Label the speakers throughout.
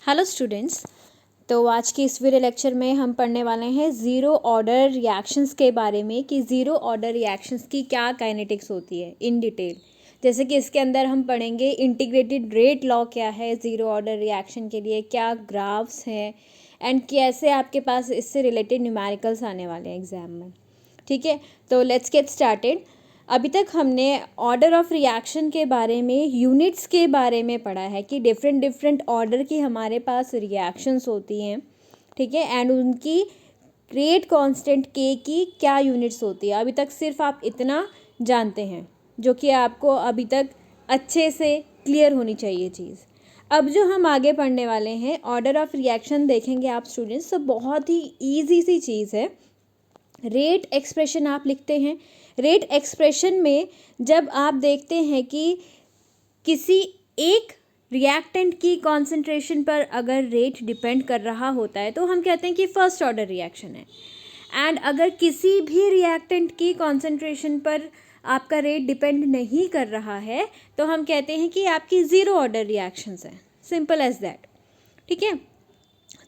Speaker 1: Hello students. तो आज के इस वीडियो लेक्चर में हम पढ़ने वाले हैं ज़ीरो ऑर्डर रिएक्शंस के बारे में कि ज़ीरो ऑर्डर रिएक्शंस की क्या काइनेटिक्स होती है इन डिटेल। जैसे कि इसके अंदर हम पढ़ेंगे इंटीग्रेटेड रेट लॉ क्या है ज़ीरो ऑर्डर रिएक्शन के लिए, क्या ग्राफ्स हैं एंड कैसे आपके पास इससे रिलेटेड न्यूमेरिकल्स आने वाले हैं एग्जाम में। ठीक है, तो लेट्स गेट स्टार्टेड। अभी तक हमने ऑर्डर ऑफ रिएक्शन के बारे में, यूनिट्स के बारे में पढ़ा है कि डिफरेंट ऑर्डर की हमारे पास रिएक्शंस होती हैं। ठीक है, एंड उनकी रेट कांस्टेंट के की क्या यूनिट्स होती है। अभी तक सिर्फ आप इतना जानते हैं जो कि आपको अभी तक अच्छे से क्लियर होनी चाहिए चीज़। अब जो हम आगे पढ़ने वाले हैं ऑर्डर ऑफ रिएक्शन देखेंगे आप स्टूडेंट्स, तो बहुत ही ईजी सी चीज़ है। रेट एक्सप्रेशन आप लिखते हैं। रेट एक्सप्रेशन में जब आप देखते हैं कि किसी एक रिएक्टेंट की कॉन्सेंट्रेशन पर अगर रेट डिपेंड कर रहा होता है तो हम कहते हैं कि फर्स्ट ऑर्डर रिएक्शन है। एंड अगर किसी भी रिएक्टेंट की कॉन्सेंट्रेशन पर आपका रेट डिपेंड नहीं कर रहा है तो हम कहते हैं कि आपकी ज़ीरो ऑर्डर रिएक्शंस हैं। Simple as that. ठीक है,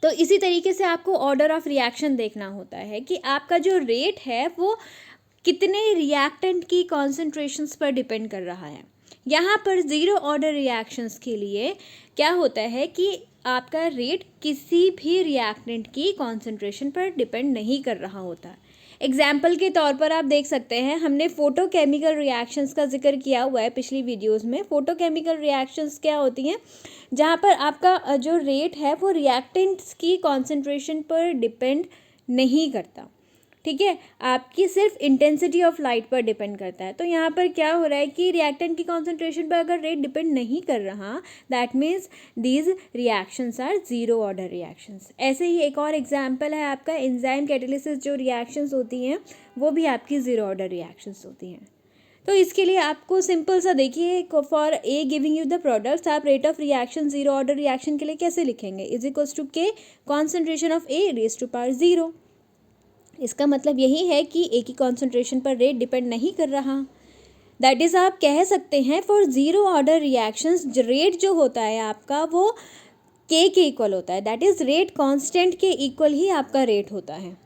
Speaker 1: तो इसी तरीके से आपको ऑर्डर ऑफ रिएक्शन देखना होता है कि आपका जो रेट है वो कितने रिएक्टेंट की कॉन्सेंट्रेशंस पर डिपेंड कर रहा है। यहाँ पर ज़ीरो ऑर्डर रिएक्शंस के लिए क्या होता है कि आपका रेट किसी भी रिएक्टेंट की कॉन्सेंट्रेशन पर डिपेंड नहीं कर रहा होता। एग्जाम्पल के तौर पर आप देख सकते हैं, हमने फोटोकेमिकल रिएक्शंस का जिक्र किया हुआ है पिछली वीडियोस में। फोटोकेमिकल रिएक्शंस क्या होती हैं, जहाँ पर आपका जो रेट है वो रिएक्टेंट्स की कॉन्सेंट्रेशन पर डिपेंड नहीं करता। ठीक है, आपकी सिर्फ इंटेंसिटी ऑफ लाइट पर डिपेंड करता है। तो यहाँ पर क्या हो रहा है कि रिएक्टेंट की कॉन्सेंट्रेशन पर अगर रेट डिपेंड नहीं कर रहा, that means these reactions are zero order reactions. ऐसे ही एक और एग्जांपल है आपका एंजाइम कैटालिसिस, जो रिएक्शंस होती हैं वो भी आपकी ज़ीरो ऑर्डर रिएक्शंस होती हैं। तो इसके लिए आपको सिंपल सा देखिए, for A giving you the products, आप rate of reaction zero order reaction के लिए कैसे लिखेंगे, is equals to k concentration of A raise to power zero. इसका मतलब यही है कि ए की कॉन्सेंट्रेशन पर रेट डिपेंड नहीं कर रहा। दैट इज़ आप कह सकते हैं for zero order reactions rate जो होता है आपका वो के इक्वल होता है। दैट इज़ रेट कांस्टेंट के इक्वल ही आपका रेट होता है।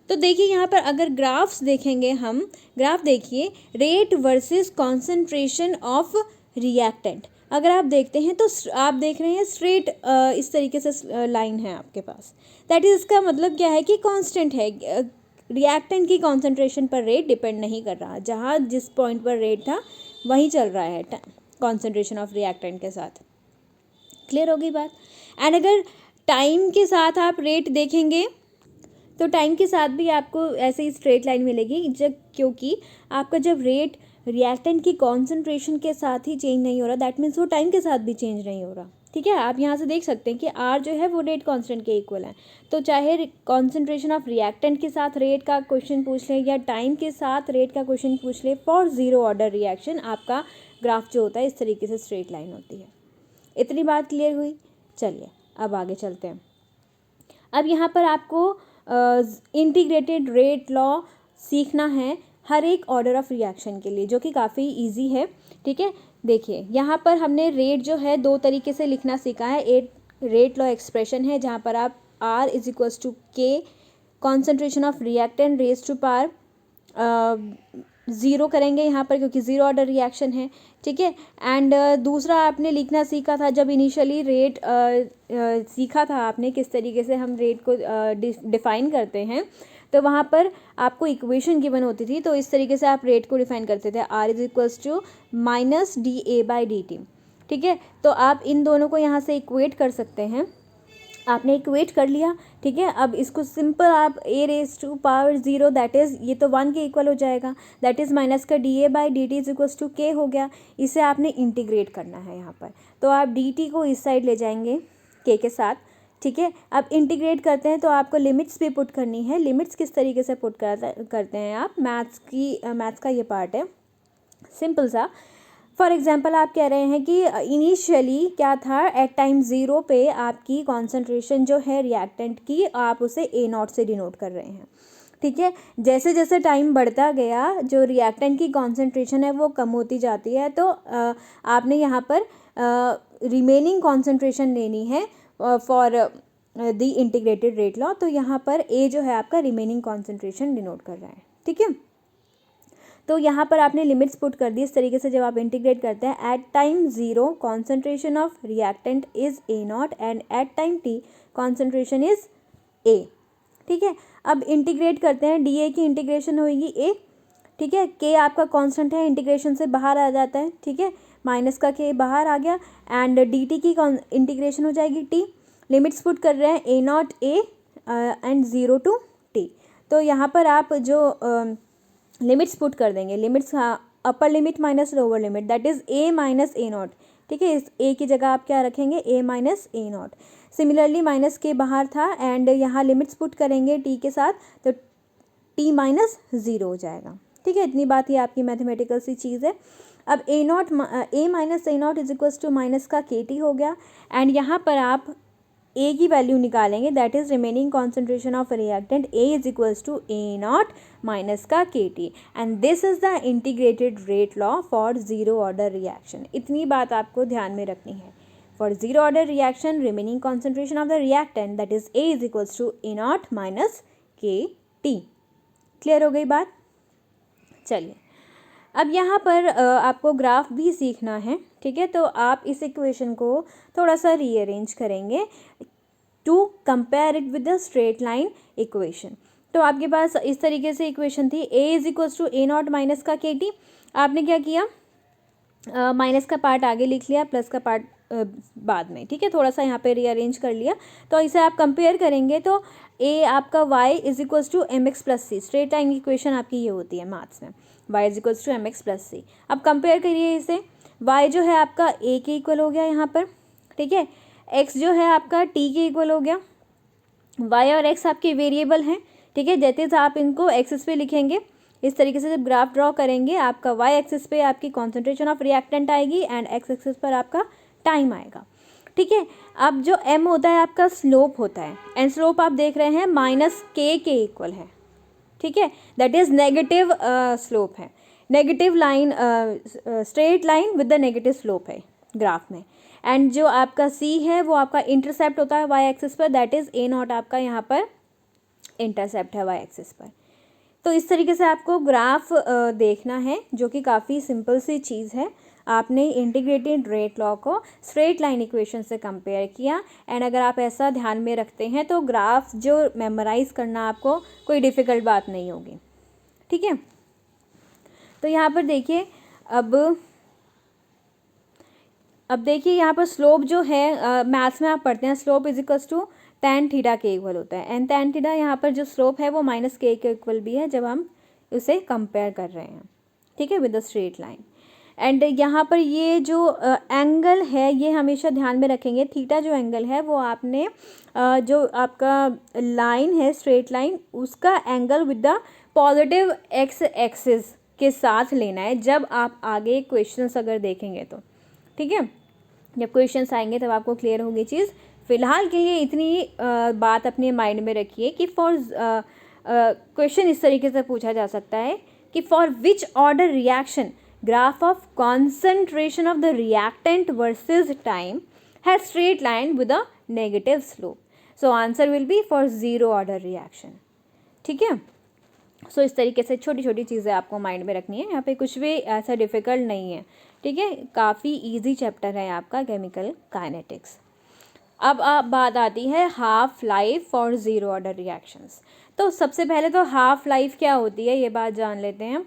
Speaker 1: तो देखिए यहाँ पर अगर ग्राफ्स देखेंगे हम, ग्राफ देखिए rate versus concentration of reactant. अगर आप देखते हैं तो आप देख रहे हैं स्ट्रेट इस तरीके से लाइन है आपके पास। दैट इज़ इसका मतलब क्या है कि कांस्टेंट है, रिएक्टेंट की कॉन्सेंट्रेशन पर रेट डिपेंड नहीं कर रहा। जहाँ जिस पॉइंट पर रेट था वहीं चल रहा है कॉन्सेंट्रेशन ऑफ रिएक्टेंट के साथ। क्लियर होगी बात। एंड अगर टाइम के साथ आप रेट देखेंगे तो टाइम के साथ भी आपको ऐसे ही स्ट्रेट लाइन मिलेगी, जब क्योंकि आपका जब रेट रिएक्टेंट की कॉन्सेंट्रेशन के साथ ही चेंज नहीं हो रहा, दैट मीन्स वो टाइम के साथ भी चेंज नहीं हो रहा। ठीक है, आप यहाँ से देख सकते हैं कि आर जो है वो रेट कांस्टेंट के इक्वल है। तो चाहे कॉन्सेंट्रेशन ऑफ रिएक्टेंट के साथ रेट का क्वेश्चन पूछ लें या टाइम के साथ रेट का क्वेश्चन पूछ लें, फॉर ज़ीरो ऑर्डर रिएक्शन आपका ग्राफ जो होता है इस तरीके से स्ट्रेट लाइन होती है। इतनी बात क्लियर हुई। चलिए अब आगे चलते हैं। अब यहाँ पर आपको इंटीग्रेटेड रेट लॉ सीखना है हर एक ऑर्डर ऑफ रिएक्शन के लिए, जो कि काफ़ी इजी है। ठीक है, देखिए यहाँ पर हमने रेट जो है दो तरीके से लिखना सीखा है। एक रेट लॉ एक्सप्रेशन है जहाँ पर आप R is equals to k concentration of reactant raise to power zero करेंगे यहाँ पर, क्योंकि ज़ीरो ऑर्डर रिएक्शन है। ठीक है, एंड दूसरा आपने लिखना सीखा था जब इनिशियली रेट सीखा था आपने किस तरीके से हम रेट को डिफ़ाइन करते हैं। तो वहाँ पर आपको इक्वेशन गिवन होती थी, तो इस तरीके से आप रेट को डिफ़ाइन करते थे, R is equals to minus dA/dt। ठीक है, तो आप इन दोनों को यहाँ से इक्वेट कर सकते हैं। आपने इक्वेट कर लिया। ठीक है, अब इसको सिंपल आप A raise to power zero, that is ये तो वन के इक्वल हो जाएगा, दैट इज़ माइनस का dA/dt इज इक्वल्स टू के हो गया। इसे आपने इंटीग्रेट करना है यहाँ पर, तो आप dt को इस साइड ले जाएंगे के साथ। ठीक है, अब इंटीग्रेट करते हैं तो आपको लिमिट्स भी पुट करनी है। लिमिट्स किस तरीके से पुट करते हैं आप, मैथ्स का ये पार्ट है सिंपल सा। फॉर एग्जाम्पल आप कह रहे हैं कि इनिशियली क्या था, एट टाइम ज़ीरो पे आपकी कॉन्सेंट्रेशन जो है रिएक्टेंट की, आप उसे A0 से डिनोट कर रहे हैं। ठीक है, जैसे जैसे टाइम बढ़ता गया जो रिएक्टेंट की कॉन्सेंट्रेशन है वो कम होती जाती है। तो आपने यहाँ पर रिमेनिंग कॉन्सेंट्रेशन लेनी है for the integrated rate law. तो यहाँ पर ए जो है आपका रिमेनिंग कॉन्सेंट्रेशन डिनोट कर रहा है, ठीक है। तो यहाँ पर आपने लिमिट्स पुट कर दी इस तरीके से जब आप इंटीग्रेट करते हैं। At time 0 concentration of reactant is A naught and at time t concentration is A, ठीक है। अब इंटीग्रेट करते हैं, डी ए की इंटीग्रेशन होगी ए, ठीक है। के आपका कांस्टेंट है, इंटीग्रेशन से बाहर आ जाता है, ठीक है, माइनस का के बाहर आ गया एंड डी टी की इंटीग्रेशन हो जाएगी टी। लिमिट्स पुट कर रहे हैं A naught A and 0 to T. तो यहाँ पर आप जो लिमिट्स पुट कर देंगे, limits upper limit minus lower limit that is A minus A naught, ठीक है। इस ए की जगह आप क्या रखेंगे, A minus A naught. Similarly minus के बाहर था एंड यहाँ लिमिट्स पुट करेंगे टी के साथ तो टी माइनस 0 हो जाएगा, ठीक है। इतनी बात ये आपकी मैथमेटिकल सी चीज़ है। अब A naught A minus A naught is equals to minus का के टी हो गया एंड यहाँ पर आप ए की वैल्यू निकालेंगे that is remaining concentration of reactant A is equals to A naught minus का k t and this is the integrated rate law for zero order reaction. इतनी बात आपको ध्यान में रखनी है। For zero order reaction remaining concentration of the reactant that is A is equals to A naught minus k t. Clear हो गई बात? चलिए अब यहाँ पर आपको ग्राफ भी सीखना है, ठीक है। तो आप इस इक्वेशन को थोड़ा सा रीअरेंज करेंगे to compare it with the straight line equation. तो आपके पास इस तरीके से इक्वेशन थी, A is equals to A naught minus का के टी। आपने क्या किया, माइनस का पार्ट आगे लिख लिया, प्लस का पार्ट बाद में, ठीक है। थोड़ा सा यहाँ पे रीअरेंज कर लिया। तो इसे आप कंपेयर करेंगे तो ए आपका y is equals to m x plus c, straight line equation आपकी ये होती है मैथ्स में, y is equals to m x plus c. अब कंपेयर करिए इसे, y जो है आपका a के इक्वल हो गया यहाँ पर, ठीक है। x जो है आपका t के इक्वल हो गया। y और x आपके वेरिएबल हैं, ठीक है। दैट इज आप इनको एक्सिस पे लिखेंगे। इस तरीके से जब ग्राफ ड्रॉ करेंगे आपका y एक्सिस पे आपकी कॉन्सेंट्रेशन ऑफ रिएक्टेंट आएगी एंड x एक्सिस पर आपका टाइम आएगा, ठीक है। अब जो m होता है आपका स्लोप होता है एंड स्लोप आप देख रहे हैं माइनस के इक्वल है, ठीक है। दैट इज नेगेटिव स्लोप है, negative line, straight line with the negative slope है ग्राफ में। एंड जो आपका c है वो आपका इंटरसेप्ट होता है y एक्सिस पर, दैट इज ए नॉट आपका यहाँ पर इंटरसेप्ट है y एक्सिस पर। तो इस तरीके से आपको ग्राफ देखना है जो कि काफ़ी सिंपल सी चीज़ है। आपने इंटीग्रेटेड रेट लॉ को स्ट्रेट लाइन इक्वेशन से कंपेयर किया एंड अगर आप ऐसा ध्यान में रखते हैं तो ग्राफ जो मेमोराइज करना आपको कोई डिफ़िकल्ट बात नहीं होगी, ठीक है। तो यहाँ पर देखिए, अब देखिए यहाँ पर स्लोप जो है मैथ्स में आप पढ़ते हैं, slope is equals to tan theta के इक्वल होता है एंड tan थीटा यहाँ पर जो स्लोप है वो माइनस के इक्वल भी है जब हम उसे कंपेयर कर रहे हैं, ठीक है, with the straight line. And यहाँ पर ये जो एंगल है ये हमेशा ध्यान में रखेंगे, थीटा जो एंगल है वो आपने जो आपका लाइन है स्ट्रेट लाइन उसका angle with the positive x axis के साथ लेना है जब आप आगे क्वेश्चंस अगर देखेंगे तो, ठीक है। जब क्वेश्चंस आएंगे तब आपको क्लियर होगी चीज़। फिलहाल के लिए इतनी बात अपने माइंड में रखिए कि फॉर क्वेश्चन इस तरीके से पूछा जा सकता है कि for which order reaction graph of concentration of the reactant versus time has straight line with a negative slope. So answer will be for zero order reaction, ठीक है। सो इस तरीके से छोटी छोटी चीज़ें आपको माइंड में रखनी है, यहाँ पे कुछ भी ऐसा डिफ़िकल्ट नहीं है, ठीक है। काफ़ी इजी चैप्टर है आपका केमिकल काइनेटिक्स। अब बात आती है half life for zero order reactions. तो सबसे पहले तो हाफ लाइफ क्या होती है ये बात जान लेते हैं,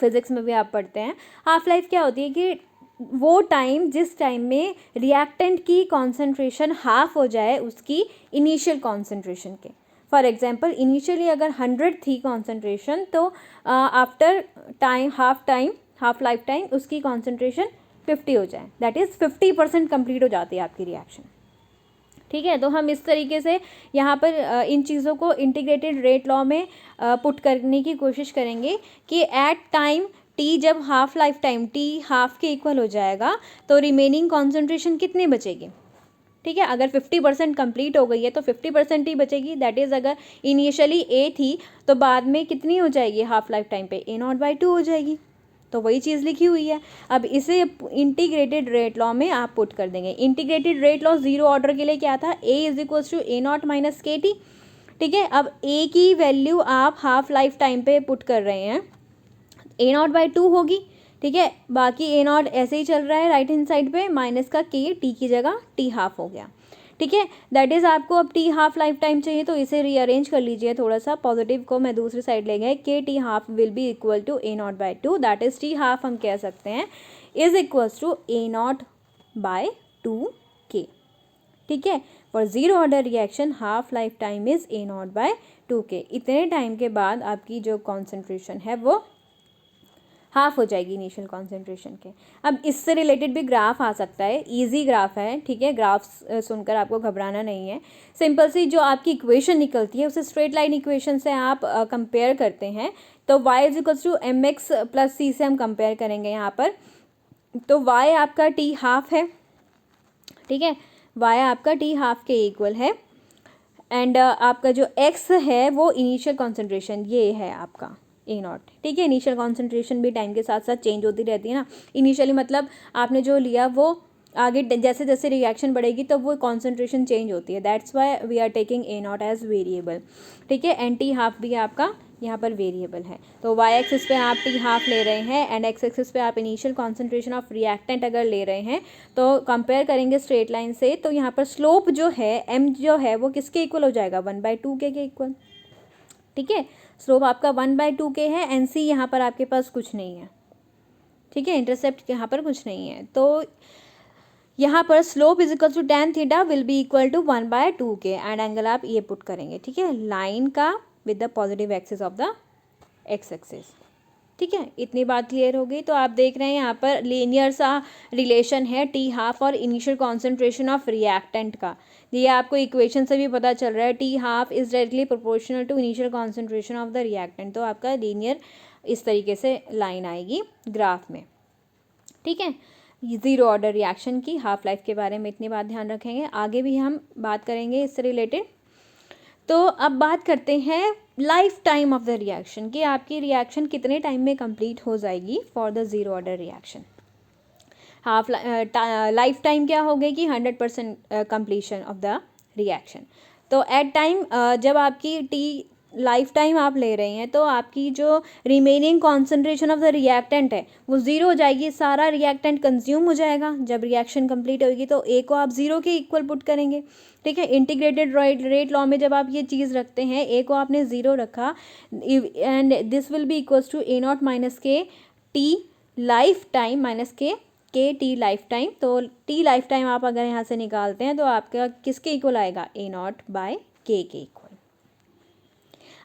Speaker 1: फिज़िक्स में भी आप पढ़ते हैं। हाफ लाइफ क्या होती है कि वो टाइम जिस टाइम में रिएक्टेंट की कॉन्सेंट्रेशन हाफ हो जाए उसकी इनिशियल कॉन्सेंट्रेशन के। फॉर एग्जांपल इनिशियली अगर 100 थी कॉन्सेंट्रेशन तो आफ्टर हाफ लाइफ टाइम उसकी कॉन्सेंट्रेशन 50 हो जाए, दैट इज़ 50% कंप्लीट हो जाती है आपकी रिएक्शन, ठीक है। तो हम इस तरीके से यहाँ पर इन चीज़ों को इंटीग्रेटेड रेट लॉ में पुट करने की कोशिश करेंगे कि एट टाइम टी जब half life time T half के इक्वल हो जाएगा तो रिमेनिंग कॉन्सेंट्रेशन कितनी बचेगी, ठीक है। अगर 50% कंप्लीट हो गई है तो 50% ही बचेगी, दैट इज़ अगर इनिशियली ए थी तो बाद में कितनी हो जाएगी हाफ लाइफ टाइम पे A0/2 हो जाएगी, तो वही चीज़ लिखी हुई है। अब इसे इंटीग्रेटेड रेट लॉ में आप पुट कर देंगे। Integrated rate law zero order के लिए क्या था, A is equals to A naught minus k t. ठीक है, अब A की वैल्यू आप हाफ लाइफ टाइम पे पुट कर रहे हैं, ए नॉट बाई टू होगी। ठीक है, बाकी ए नॉट ऐसे ही चल रहा है राइट हैंड साइड पे, माइनस का के, टी की जगह टी हाफ हो गया। ठीक है, दैट इज़ आपको अब टी हाफ लाइफ टाइम चाहिए तो इसे रीअरेंज कर लीजिए थोड़ा सा, पॉजिटिव को मैं दूसरी साइड ले गए, k t half will be equal to A naught by two, that is t half हम कह सकते हैं is equals to A naught by two k. ठीक है, for zero order reaction half life time is A naught by two k. इतने time के बाद आपकी जो कॉन्सेंट्रेशन है वो हाफ हो जाएगी इनिशियल कॉन्सेंट्रेशन के। अब इससे रिलेटेड भी ग्राफ आ सकता है, इजी ग्राफ है। ठीक है, ग्राफ्स सुनकर आपको घबराना नहीं है। सिंपल सी जो आपकी इक्वेशन निकलती है उसे स्ट्रेट लाइन इक्वेशन से आप कंपेयर करते हैं, तो y is equals to m x plus c से हम कंपेयर करेंगे यहाँ पर। तो y आपका t हाफ है। ठीक है, y आपका t हाफ के इक्वल है, एंड आपका जो x है वो इनिशियल कॉन्सेंट्रेशन ये है आपका ए नॉट। ठीक है, इनिशियल कॉन्सेंट्रेशन भी टाइम के साथ साथ चेंज होती रहती है ना। इनिशियली मतलब आपने जो लिया वो आगे जैसे जैसे रिएक्शन बढ़ेगी तो वो कॉन्सेंट्रेशन चेंज होती है, that's why we are taking A naught as variable. ठीक है, एंड टी हाफ भी आपका यहाँ पर वेरिएबल है। तो वाई एक्सिस पे आप टी हाफ ले रहे हैं एंड एक्स एक्सिस पे आप इनिशियल कॉन्सेंट्रेशन ऑफ रिएक्टेंट अगर ले रहे हैं तो कंपेयर करेंगे स्ट्रेट लाइन से, तो यहाँ पर स्लोप जो है एम जो है वो किसके इक्वल हो जाएगा, 1/2 के इक्वल। ठीक है, स्लोप आपका 1/2 के है, एन सी यहाँ पर आपके पास कुछ नहीं है। ठीक है, इंटरसेप्ट यहाँ पर कुछ नहीं है, तो यहाँ पर slope is equal to tan theta will be equal to 1/2 k, and angle आप ये पुट करेंगे। ठीक है, लाइन का with the positive axis of the x axis. ठीक है, इतनी बात क्लियर हो गई। तो आप देख रहे हैं यहाँ पर लीनियर सा रिलेशन है टी हाफ और इनिशियल कॉन्सेंट्रेशन ऑफ रिएक्टेंट का। ये आपको इक्वेशन से भी पता चल रहा है, t half is directly proportional to initial concentration of the reactant. तो आपका लीनियर इस तरीके से लाइन आएगी ग्राफ में। ठीक है, ज़ीरो ऑर्डर रिएक्शन की हाफ लाइफ के बारे में इतनी बात ध्यान रखेंगे, आगे भी हम बात करेंगे इससे रिलेटेड। तो अब बात करते हैं life time of the reaction कि आपकी रिएक्शन कितने टाइम में कंप्लीट हो जाएगी for the zero order reaction. Half life time क्या हो गई कि 100% कंप्लीशन ऑफ द रिएक्शन। तो एट टाइम जब आपकी टी लाइफ टाइम आप ले रहे हैं तो आपकी जो remaining concentration of the reactant है वो ज़ीरो हो जाएगी, सारा रिएक्टेंट कंज्यूम हो जाएगा। जब रिएक्शन कंप्लीट होगी तो ए को आप ज़ीरो के इक्वल पुट करेंगे। ठीक है, इंटीग्रेटेड रेट लॉ में जब आप ये चीज़ रखते हैं, ए को आपने ज़ीरो रखा and this will be equals to A naught minus k t life time minus k t life time. तो टी लाइफ टाइम आप अगर यहाँ से निकालते हैं तो आपका किसके इक्वल आएगा, ए नॉट बाय के इक्वल।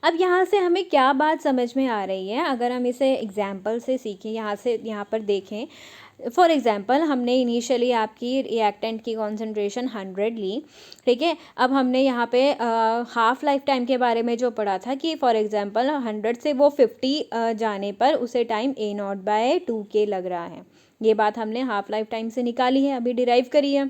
Speaker 1: अब यहाँ से हमें क्या बात समझ में आ रही है, अगर हम इसे एग्जाम्पल से सीखें, यहाँ पर देखें। फॉर एग्जाम्पल हमने इनिशियली आपकी रिएक्टेंट की कॉन्सेंट्रेशन 100 ली। ठीक है, अब हमने यहाँ पे हाफ लाइफ टाइम के बारे में जो पढ़ा था कि फॉर एग्जाम्पल 100 से वो 50 जाने पर उसे टाइम ए नॉट बाय 2 के लग रहा है। ये बात हमने हाफ लाइफ टाइम से निकाली है, अभी डिराइव करी है।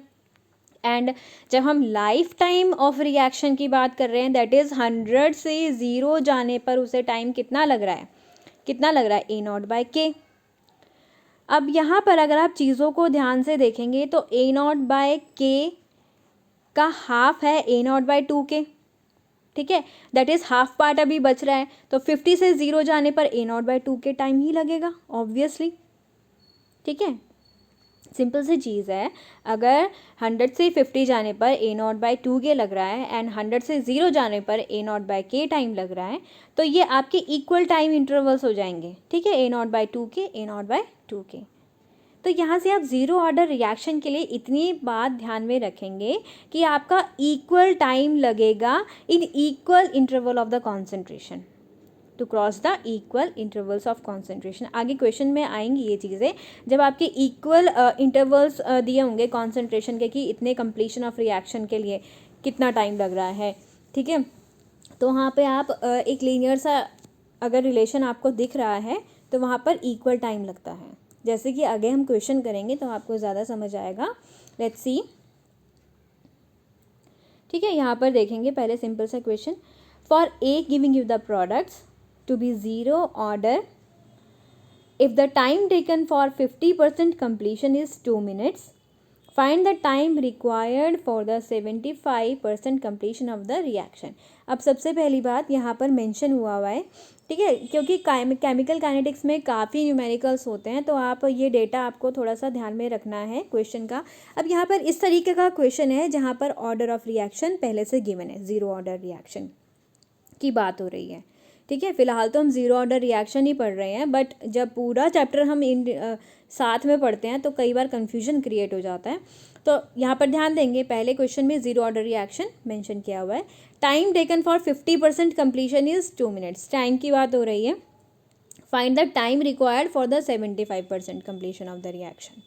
Speaker 1: एंड जब हम लाइफ टाइम ऑफ रिएक्शन की बात कर रहे हैं, दैट इज़ 100 से 0 जाने पर उसे टाइम कितना लग रहा है, ए नॉट बाय के। अब यहाँ पर अगर आप चीज़ों को ध्यान से देखेंगे तो ए नॉट बाय के का हाफ है ए नॉट बाय 2 के। ठीक है, दैट इज़ हाफ पार्ट अभी बच रहा है, तो 50 से 0 जाने पर ए नॉट बाय 2 के टाइम ही लगेगा ऑब्वियसली। ठीक है, सिंपल सी चीज़ है, अगर 100 से 50 जाने पर ए नॉट बाय 2 के लग रहा है एंड 100 से 0 जाने पर ए नॉट बाय के टाइम लग रहा है, तो ये आपके इक्वल टाइम इंटरवल्स हो जाएंगे। ठीक है, ए नॉट बाय 2 के, ए नॉट बाय 2 के। तो यहाँ से आप ज़ीरो ऑर्डर रिएक्शन के लिए इतनी बात ध्यान में रखेंगे कि आपका इक्वल टाइम लगेगा in equal interval of the concentration to cross the equal intervals of concentration. आगे क्वेश्चन में आएंगी ये चीज़ें, जब आपके इक्वल इंटरवल्स दिए होंगे कॉन्सेंट्रेशन के कि इतने कंप्लीशन ऑफ रिएक्शन के लिए कितना टाइम लग रहा है। ठीक है, तो वहाँ पे आप एक लीनियर सा अगर रिलेशन आपको दिख रहा है तो वहाँ पर इक्वल टाइम लगता है। जैसे कि आगे हम क्वेश्चन करेंगे तो आपको ज़्यादा समझ आएगा। Let's see. ठीक है, यहाँ पर देखेंगे पहले सिंपल सा question. For A giving you the products to be zero order If the time taken for 50% completion is 2 minutes, find the time required for the 75% completion of the reaction. अब सबसे पहली बात यहाँ पर मेंशन हुआ है, ठीक है, क्योंकि केमिकल काइनेटिक्स में काफ़ी न्यूमेरिकल्स होते हैं, तो आप ये डेटा आपको थोड़ा सा ध्यान में रखना है क्वेश्चन का. अब यहाँ पर इस तरीके का क्वेश्चन है जहाँ पर ऑर्डर ऑफ रिएक्शन पहले से गिवन है, ज़ीरो ऑर्डर रिएक्शन की बात हो रही है. ठीक है, फिलहाल तो हम ज़ीरो ऑर्डर रिएक्शन ही पढ़ रहे हैं, बट जब पूरा चैप्टर हम साथ में पढ़ते हैं तो कई बार कन्फ्यूजन क्रिएट हो जाता है. तो यहाँ पर ध्यान देंगे, पहले क्वेश्चन में ज़ीरो ऑर्डर रिएक्शन मेंशन किया हुआ है. Time taken for 50% completion is 2 minutes, time की बात हो रही है. Find the time required for the 75% completion of the reaction.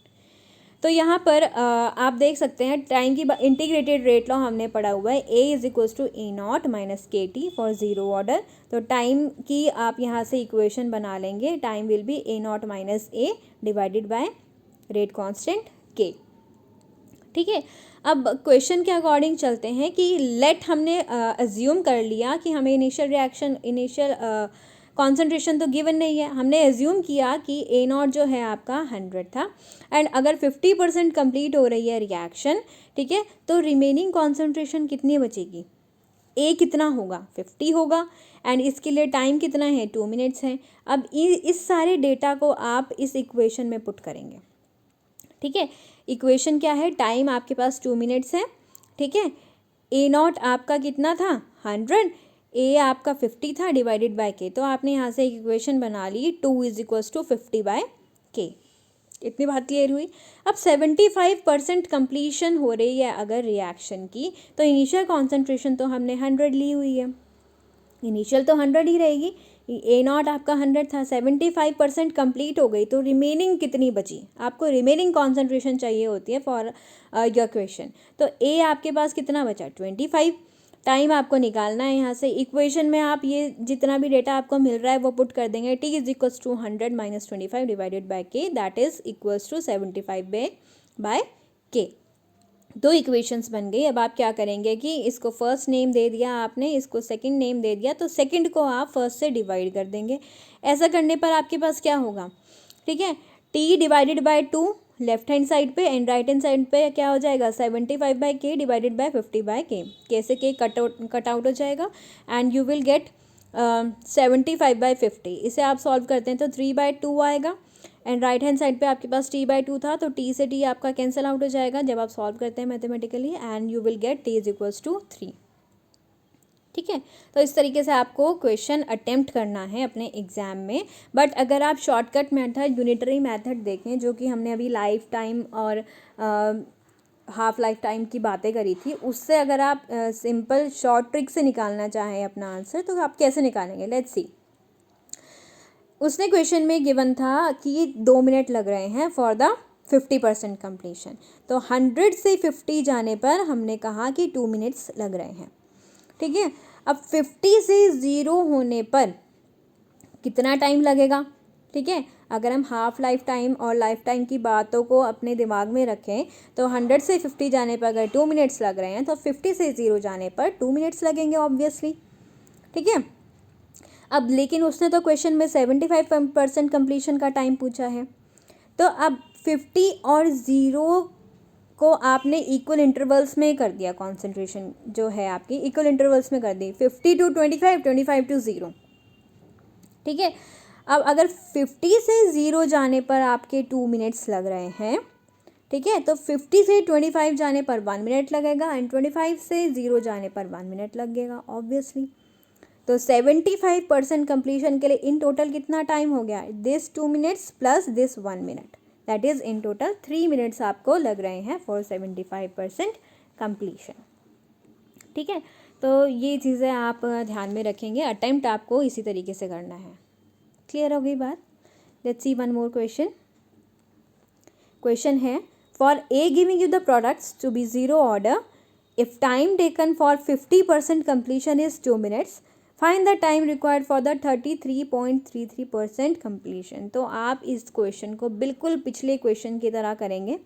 Speaker 1: तो यहाँ पर आप देख सकते हैं टाइम की इंटीग्रेटेड रेट लॉ हमने पढ़ा हुआ है, A is equals to A naught minus k t for zero order. तो टाइम की आप यहाँ से इक्वेशन बना लेंगे, time will be A naught minus A divided by rate constant k. ठीक है, अब क्वेश्चन के अकॉर्डिंग चलते हैं कि लेट हमने अज्यूम कर लिया कि हमें इनिशियल कॉन्सेंट्रेशन तो गिवन नहीं है, हमने एज्यूम किया कि ए नॉट जो है आपका 100 था, एंड अगर 50% कंप्लीट हो रही है रिएक्शन, ठीक है, तो रिमेनिंग कॉन्सेंट्रेशन कितनी बचेगी, ए कितना होगा, 50 होगा, एंड इसके लिए टाइम कितना है, 2 मिनट्स है. अब इस सारे डेटा को आप इस इक्वेशन में पुट करेंगे. ठीक है, इक्वेशन क्या है, टाइम आपके पास 2 मिनट्स है, ठीक है, ए नॉट आपका कितना था 100, ए आपका 50 था डिवाइडेड बाय के. तो आपने यहाँ से एक इक्वेशन बना ली, 2 इज इक्वल्स टू 50 बाय के. इतनी बात क्लियर हुई. अब 75% कंप्लीशन हो रही है अगर रिएक्शन की, तो इनिशियल कॉन्सेंट्रेशन तो हमने 100 ली हुई है, इनिशियल तो 100 ही रहेगी. ए नॉट आपका 100 था, 75% कंप्लीट हो गई, तो रिमेनिंग कितनी बची, आपको रिमेनिंग कॉन्सेंट्रेशन चाहिए होती है फॉर योर क्वेश्चन. तो ए आपके पास कितना बचा, 25. टाइम आपको निकालना है यहाँ से. इक्वेशन में आप ये जितना भी डेटा आपको मिल रहा है वो पुट कर देंगे. T is equals to 100 minus 25 divided by k, that is equals to 75 by k. दो इक्वेशंस बन गई. अब आप क्या करेंगे कि इसको फर्स्ट नेम दे दिया आपने, इसको सेकंड नेम दे दिया, तो सेकंड को आप फर्स्ट से डिवाइड कर देंगे. ऐसा करने पर आपके पास क्या होगा, ठीक है, T divided by 2 left hand side पे, एंड राइट हैंड साइड पे क्या हो जाएगा, 75 बाय के डिवाइडेड बाय 50 बाय के. के से के कट आउट हो जाएगा, and you will get 75 by 50. इसे आप सॉल्व करते हैं तो 3/2 आएगा, एंड राइट हैंड साइड पे आपके पास t/2 था, तो t से t आपका कैंसिल आउट हो जाएगा जब आप सॉल्व करते हैं mathematically, and you will get t is equals to 3. ठीक है, तो इस तरीके से आपको क्वेश्चन अटेम्प्ट करना है अपने एग्जाम में. बट अगर आप शॉर्टकट मेथड, यूनिटरी मेथड देखें, जो कि हमने अभी लाइफ टाइम और हाफ लाइफ टाइम की बातें करी थी, उससे अगर आप सिंपल शॉर्ट ट्रिक से निकालना चाहें अपना आंसर, तो आप कैसे निकालेंगे, लेट्स सी. उसने क्वेश्चन में गिवन था कि 2 मिनट लग रहे हैं फॉर द 50% कंप्लीशन. तो 100 से 50 जाने पर हमने कहा कि 2 मिनट्स लग रहे हैं. ठीक है, अब 50 से 0 होने पर कितना टाइम लगेगा. ठीक है, अगर हम हाफ लाइफ टाइम और लाइफ टाइम की बातों को अपने दिमाग में रखें, तो 100 से 50 जाने पर अगर 2 मिनट्स लग रहे हैं, तो 50 से 0 जाने पर 2 मिनट्स लगेंगे ऑब्वियसली. ठीक है, अब लेकिन उसने तो क्वेश्चन में 75% कंप्लीशन का टाइम पूछा है. तो अब 50 और 0 को आपने इक्वल इंटरवल्स में कर दिया, कॉन्सेंट्रेशन जो है आपकी इक्वल इंटरवल्स में कर दी, 50 to 25, 25 to 0. ठीक है, अब अगर 50 से 0 जाने पर आपके 2 मिनट्स लग रहे हैं, ठीक है, तो 50 से 25 जाने पर 1 मिनट लगेगा, एंड 25 से 0 जाने पर 1 मिनट लगेगा ऑब्वियसली. तो 75% कंप्लीशन के लिए इन टोटल कितना टाइम हो गया, this 2 minutes plus this 1 minute, that is in total 3 minutes आपको लग रहे हैं फॉर 75% कंप्लीशन. ठीक है, तो ये चीज़ें आप ध्यान में रखेंगे. अटेम्प्ट आपको इसी तरीके से करना है. क्लियर हो गई बात. Let's see one more question. Question है, for A giving you the products to be 0 order, if time taken for 50% completion is 2 minutes, find the time required for the 33.33% completion. तो आप इस क्वेश्चन को बिल्कुल पिछले क्वेश्चन की तरह करेंगे.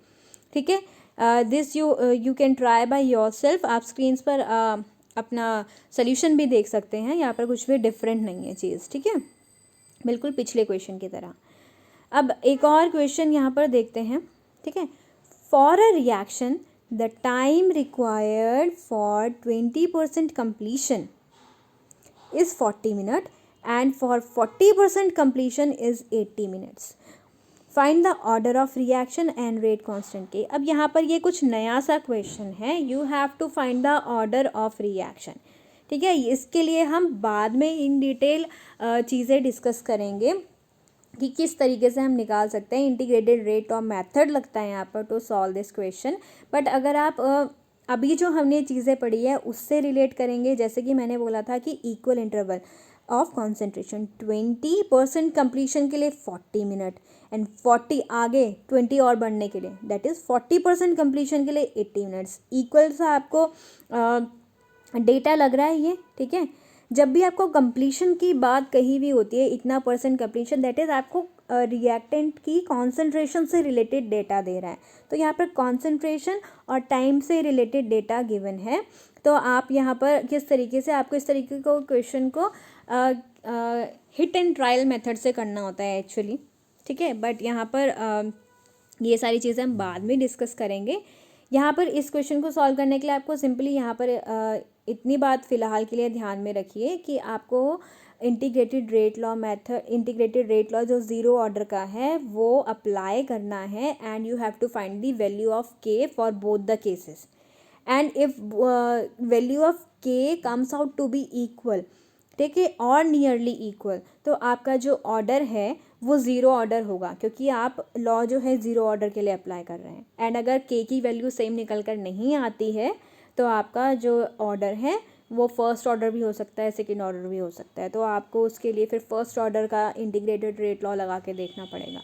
Speaker 1: ठीक है, this you can try by your self. आप स्क्रीन पर अपना सोल्यूशन भी देख सकते हैं, यहाँ पर कुछ भी डिफरेंट नहीं है चीज़. ठीक है, बिल्कुल पिछले क्वेश्चन की तरह. अब एक और क्वेश्चन यहाँ पर देखते हैं, ठीक है। For a reaction the time required for 20% completion is 40 minutes and for 40% completion is 80 minutes. Find the order of reaction and rate constant के। अब यहाँ पर ये कुछ नया सा क्वेश्चन है, you have to find the order of reaction, ठीक है। इसके लिए हम बाद में इन डिटेल चीज़ें डिस्कस करेंगे कि किस तरीके से हम निकाल सकते हैं। इंटीग्रेटेड रेट और मेथड लगता है यहाँ पर to solve this question. But अगर आप अभी जो हमने चीज़ें पढ़ी है उससे रिलेट करेंगे, जैसे कि मैंने बोला था कि equal interval of concentration 20% completion के लिए 40 मिनट एंड 40 आगे 20 और बढ़ने के लिए दैट इज़ 40% कंप्लीशन के लिए 80 मिनट्स। इक्वल सा आपको डेटा लग रहा है ये, ठीक है। जब भी आपको कंप्लीशन की बात कही भी होती है, इतना परसेंट कंप्लीशन, दैट इज़ आपको रिएक्टेंट की कॉन्सेंट्रेशन से रिलेटेड डेटा दे रहा है। तो यहाँ पर कॉन्सेंट्रेशन और टाइम से रिलेटेड डेटा गिवन है। तो आप यहाँ पर किस तरीके से आपको इस तरीके को क्वेश्चन को हिट एंड ट्रायल मेथड से करना होता है एक्चुअली, ठीक है। बट यहाँ पर ये सारी चीज़ें हम बाद में डिस्कस करेंगे। यहाँ पर इस क्वेश्चन को सॉल्व करने के लिए आपको सिंपली यहाँ पर इतनी बात फ़िलहाल के लिए ध्यान में रखिए कि आपको integrated rate law method, integrated rate law जो ज़ीरो ऑर्डर का है वो अप्लाई करना है and you have to find the value of k for both the cases and if value of k comes out to be equal, ठीक है, और nearly equal, तो आपका जो ऑर्डर है वो ज़ीरो ऑर्डर होगा, क्योंकि आप लॉ जो है ज़ीरो ऑर्डर के लिए अप्लाई कर रहे हैं। एंड अगर के की वैल्यू सेम निकल कर नहीं आती है तो आपका जो ऑर्डर है वो फर्स्ट ऑर्डर भी हो सकता है, सेकंड ऑर्डर भी हो सकता है। तो आपको उसके लिए फिर फर्स्ट ऑर्डर का इंटीग्रेटेड रेट लॉ लगा के देखना पड़ेगा,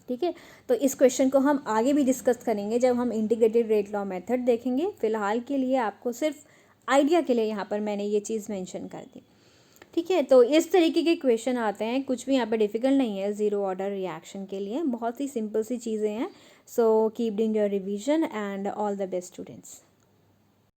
Speaker 1: ठीक है। तो इस क्वेश्चन को हम आगे भी डिस्कस करेंगे जब हम इंटीग्रेटेड रेट लॉ मेथड देखेंगे। फ़िलहाल के लिए आपको सिर्फ आइडिया के लिए यहाँ पर मैंने ये चीज़ मेंशन कर दी, ठीक है। तो इस तरीके के क्वेश्चन आते हैं, कुछ भी यहाँ पे डिफ़िकल्ट नहीं है ज़ीरो ऑर्डर रिएक्शन के लिए, बहुत ही सिंपल सी चीज़ें हैं। So keep doing your revision and all the best students.